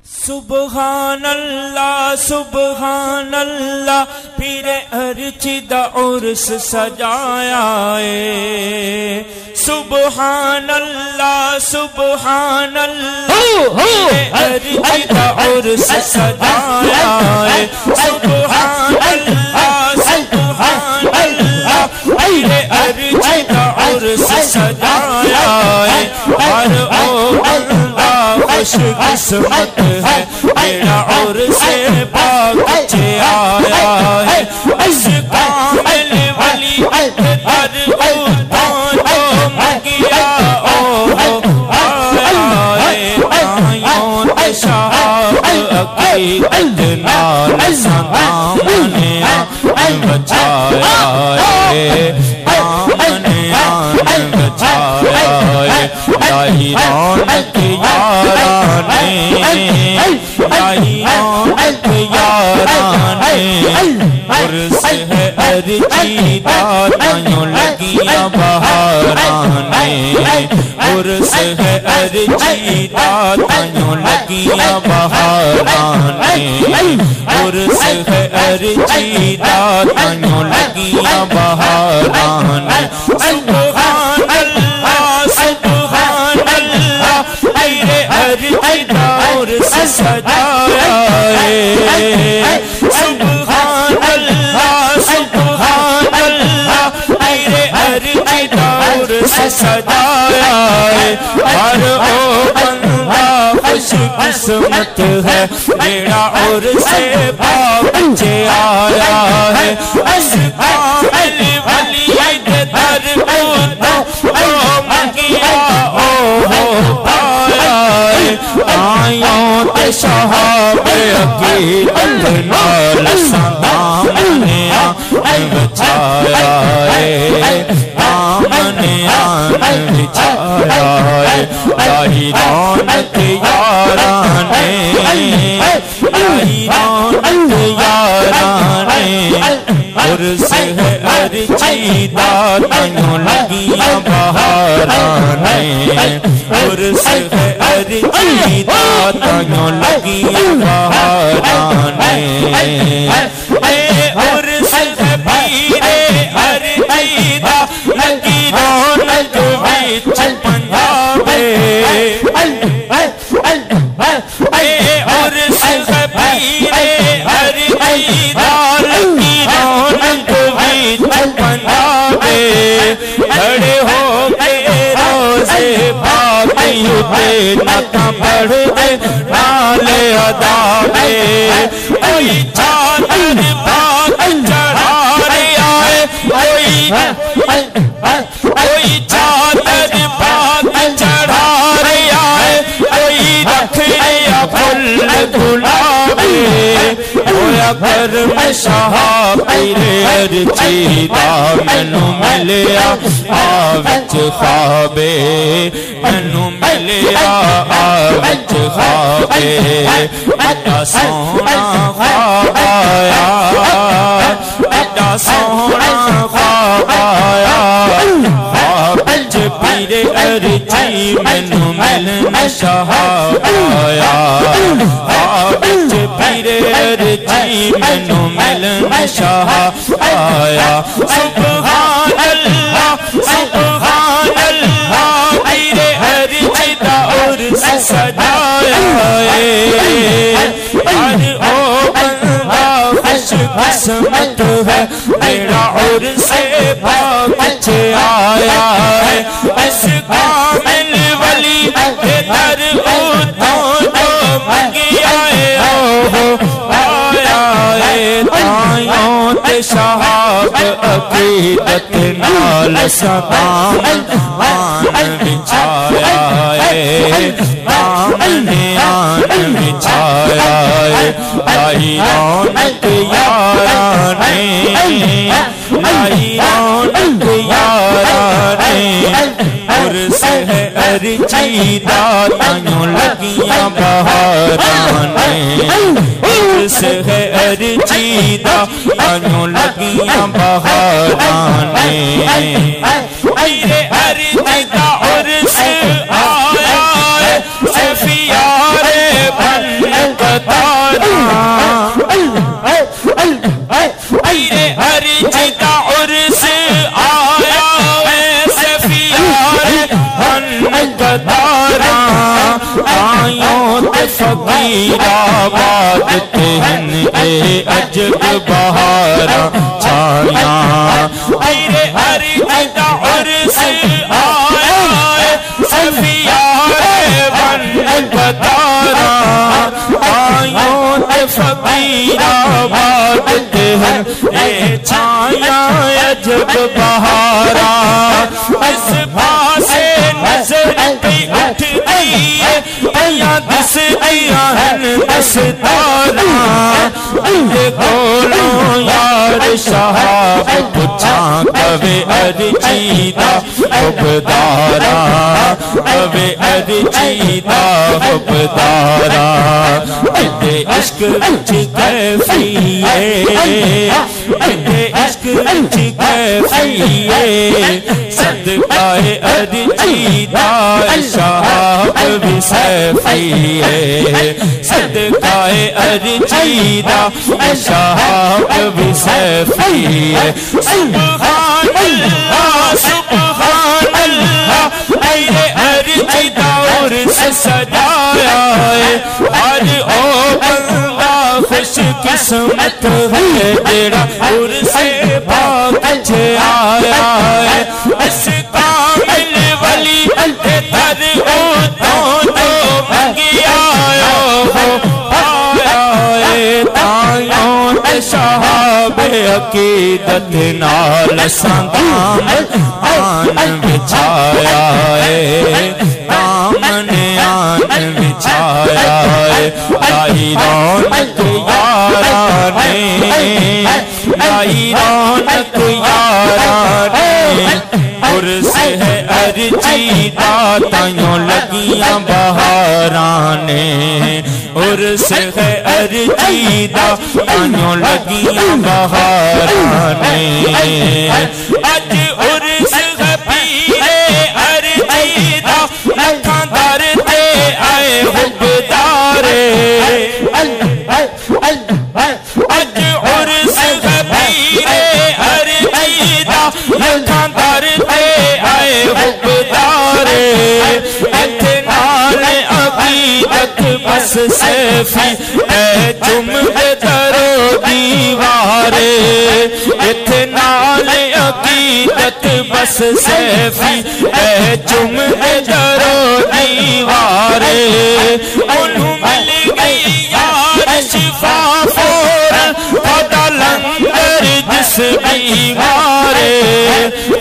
सुबहान अल्लाह पीरे अर्चिदा उर्स सजाया है। सुबहान अल्लाह पीरे अर्चिदा उर्स सजाया है। सुबहान अल्लाह पीरे अर्चिदा उर्स सजाया है। हर ओ खुश किस्मत है मेरा और से पाक आया है। इस कामिल वली दर तो मगिया ओ आया है। आयों ते शहाब अकीदत नाल सामने बचाया है। सामने बचाया है। लाई रौनक याराने लाई रौनक याराने उर्स है अर्चीदा तायों लगियां बहाराने। उर्स है अर्चीदा तायों लगियां बहाराने। उर्स है अर्चीदा तायों लगियां बहाराने। सुबहान अल्लाह तेरे अर्चिदा उर्स सजाया है। सुबहान अल्लाह तेरे अर्चिदा उर्स सजाया है। हर ओ बंदा खुश किस्मत है मेरा उर्स पाक आया है। इस कामिल वली दर तो मगिया ओ पाया है। आयों ते शहाब अकीदत नाल सामने बचाया है। सामने बिछाया है। लाई रौनक याराने लाई रौनक याराने उर्स है अर्चीदा तायों लगियां बहाराने। उर्स है अर्चीदा तायों लगियां बहाराने। उर्स है पीरे अर्चीदा लगी रौनक विच पंजाबे। उर्स है पीरे अर्चीदा लगी रौनक विच पंजाबे। खड़े हो के रोज़े पाक उते नता पढ़ दे नाले अदा में। कोई चादर पाक चढ़ा रहा है। कोई चादर पाक चढ़ा रहा है। कोई रख लिया फूल गुलाबे। होया कर में शहाब पीरे अर्चीदा मैनू मिलिया विच ख्वाबे। मैनू मिलिया विच ख्वाबे। बड़ा सोहना ख्वाब आया। बड़ा सोहना ख्वाब आया। ख्वाब विच पीरे अर्ची मैनू मिलन शहाब आया। ख्वाब विच पीरे अर्ची मैनू मिलन शहाब आया। सुबहान अल्लाह पीरे अर्चिदा उर्स सजाया है। हर ओ बंदा खुश किस्मत है मेरा उर्स पाक आया है। इस कामिल वली दर तो मगिया हो आया है। तायों ते शहाब अकीदत नाल सामने बिछाया है। सामने बिछाया है। लाई रौनक याराने लाई रौनक याराने उर्स है अर्चीदा तायों लगियां बहाराने। उर्स है अर्चीदा तायों लगियां बहाराने। मेरे अर्चिदा उर्स आया है। सफियारे बन कतारा पीरे अर्जी दा उर्स आया सफियार बन कतारा आयों ते फकीराबाद ते हन ए अजब बहारा छाया पीरे अर्जी दा उर्स आया सफियार बन कतारा आयों ते फकीराबाद ते हन ए छाया अजब बहारा इस पासे नजर पे उठती है या दिस दिया हन दस तारा कोलो यार शहाब पुछा कवे अर्जीदा हुबदारा कवे अर्जीदा हुबदारा इते इश्क विच कैफिए इते इश्क विच कैफिए सदकाए अर्जीदा शहाब भी सैफिए सदकाए अर्जीदा शहाब भी सैफिए सुभान अल्लाह सुभान अल्लाह मेरे अर्जीदा उर्स सजाया है आज ओ बंदा खुश किस्मत है तेरा उर्स पाक छे आया है इस कामिल वली ते दर ओ तो मंगिया हो आया है तायों ते शहाबे अकीदत नाल संदाम आन बिछाया है दामने आन बिछाया है लाई रौनक यारा ने लाई रौनक यारा ने उर्स है अर्जीदा तायों लगियां बहाराने उर्स है अर्जीदा तायों लगियां बहाराने अज उर्स है पीरे अर्जीदा लखां दर ते आए हुबदारे अज उर्स है पीरे अर्जीदा लखां दर ते आए हुबदारे इत्थे नाल अकीदत बस सैफी ऐ चुम के दरो दीवारे इत्थे नाल अकीदत बस सैफी ऐ चुम के दरो दीवारे उन्हों मिल गई यार शिफा फौरन खुदा लंगर जिस बीमारे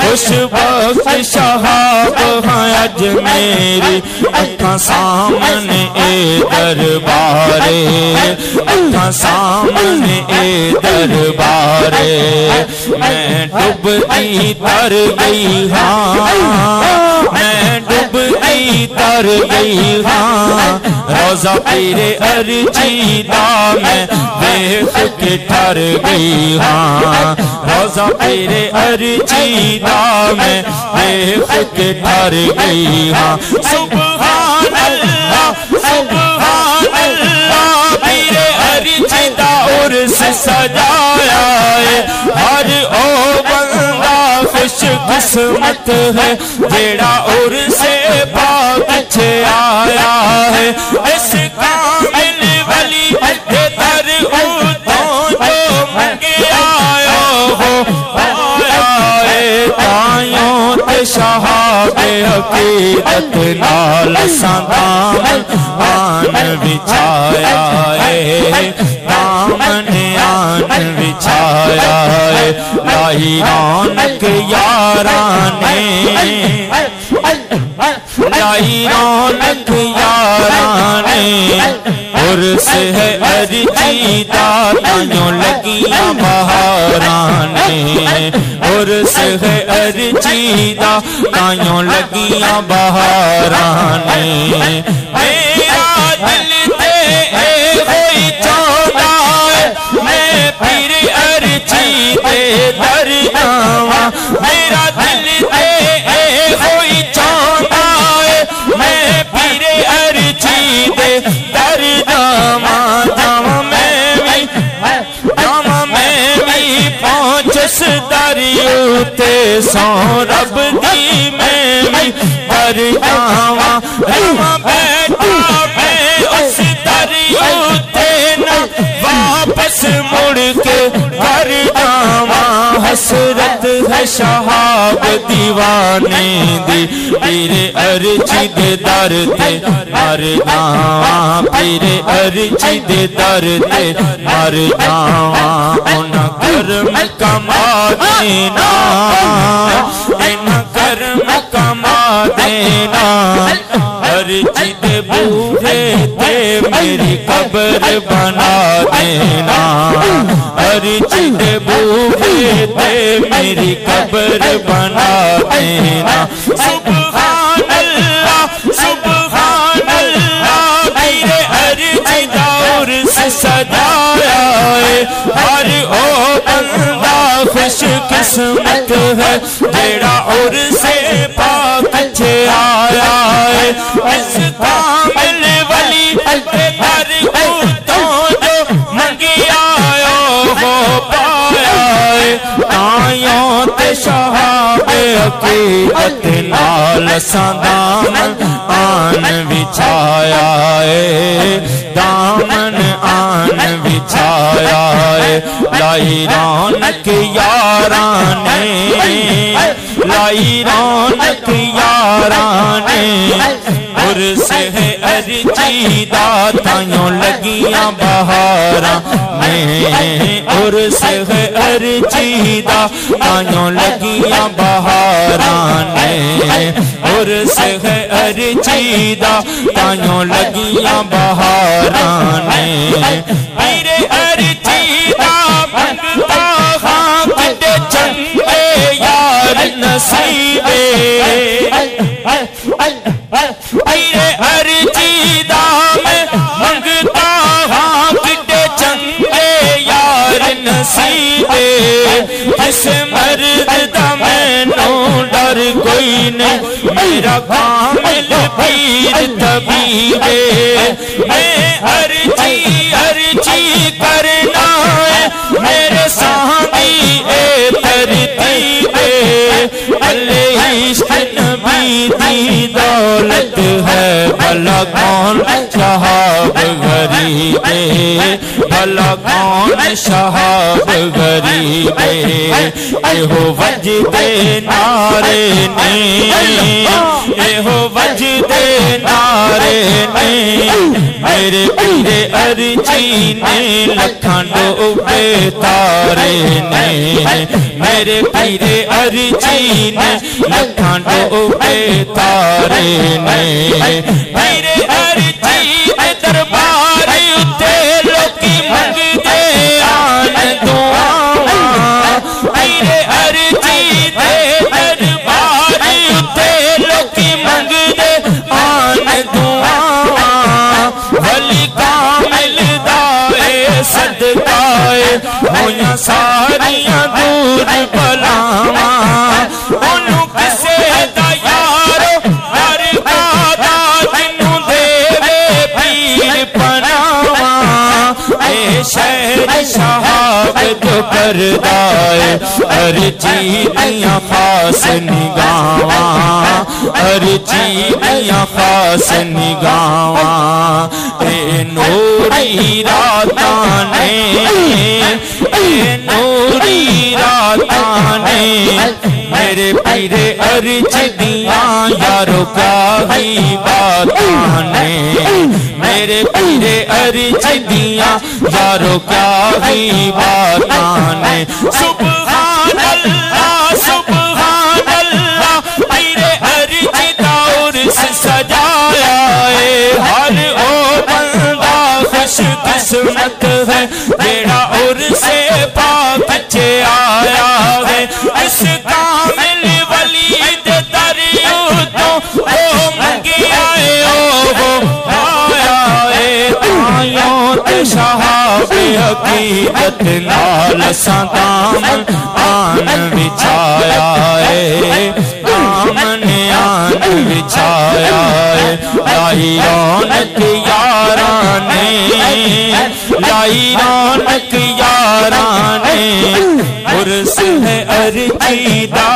खुशबख्त शहाब हैं अज मेरी अखां सामने ए दरबारे अखां सामने ए दरबारे मैं डूबती तर गई हाँ मैं डूबती तर गई हाँ रोजा पीरे अर्जीदा में देख के ठर गई हाँ रोजा पीरे अर्जीदा में देख के ठर गई हाँ सुभान अल्लाह पीरे अर्जीदा उर्स सजाया है हर ओ बंदा खुश किस्मत है जेड़ा उर्स पाक छे आया है इस कामिल वली के दर उतों जो मंगे आयो हो आया है तायों ते शहाबे अकीदत नाल संदाम आन बिछाया है दामने आन बिछाया है लाई रौनक यारा ने लाई रौनक यारा ने उर्स है अर्जीदा तायों लगियां बहाराने उर्स है अर्जीदा तायों लगियां बहाराने मेरा दिल ते कोई चाहता है मैं पीर अर्जीदे दर जावां मेरा दिल ते कोई चाहता है मैं पीर अर्जीदे दर जावां ते सो रब दी मैं भी कर जावा रवा बैठा मैं उस दरिया ते ना वापस मुड़ के कर जावा हसरत है शहाब दीवाने दी पीरे अर्जी दे दर ते मर जावा पीरे अर्जी दे दर ते मर जावा उन कर्म कमा देना इन कर्म कमा देना अर्जी दे बूहे ते मेरी कब्र बना देना अर्जी दे बूहे ते मेरी कब्र बना देना सुभान अल्लाह मेरे अर्जी दौर से सजाया है हर ओ बंदा खुश किस्मत है जेड़ा और से पाक छे आया है इस कामिल वली के दर को तो जो मंगी आयो हो पाया है आयों ते शहाबे हकीकत नाल दामन आन बिछाया है दामन आन बिछाया है लाई रौनक याराने लाई रौनक याराने उर्स है अर्जी दातायों लगियां बहारा में उर्स है अर्जी दातायों लगियां बहारा ने उर्स है अर्जी दातायों लगियां बहारा ने मेरे अर्जी दा मंगता हाँ किते चंगे यार नसीबे मेरे अर्जी दा मैं मंगता हाँ किते चंगे यार नसीबे किस मर्द दा मैनू डर कोई नहीं मेरा कामिल पीर तबीबे मैं अर्जी करना है मेरे सामी ए तरतीबे अल्ले इश्क नबी दी दौलत है भला कौन शहाब गरीबे भला कौन शहाब गरीबे एहो वजदे नारे ने एहो वजदे नारे ने मेरे पीरे अर्जी ने लखां डोबे तारे ने मेरे पीरे अर्जी ने लखां डोबे तारे ने मेरे अर्जी दे दरबार उत्ते लोकी मंगदे आन दुआवां मेरे अर्जी दे दरबार उत्ते लोकी मंगदे आन दुआवां वली कामिल दा ए सदका होया सारियां दूर बलावां ओनू किसे दा यारो हर कादा जिन्नू देवे पीर पनावां ए शहर शहाब जो करदा है अर्जी दियां खास निगाहां अर्जी दियां खास निगाहां ए नूरी रातां ने ए नूरी रातां ने मेरे पीरे अर्जी दियां यारो क्या ही बातां ने मेरे पीरे अर्जी दियां यारो क्या ही बातां ने सुभान अल्लाह पीरे अर्जी दौर से सजाया है हर ओ बंदा खुश किस्मत है जेड़ा और से पाक छे आया है इस कामिल वली दे दरिया तो ओ मंगी आए ओ वो आया है आयों ते शहाबे हकीकत नाल दामन आन बिछाया है दामन आन बिछाया है लाई रौनक याराने लाई रौनक याराने उर्स है अर्जी दा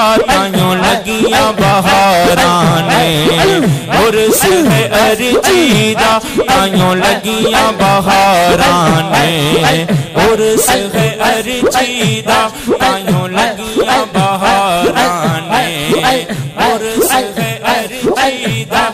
अर्जीदा ताइयों लगियां बहाराने उर्स है अर्जीदा ताइयों लगियां बहाराने उर्स है अर्जीदा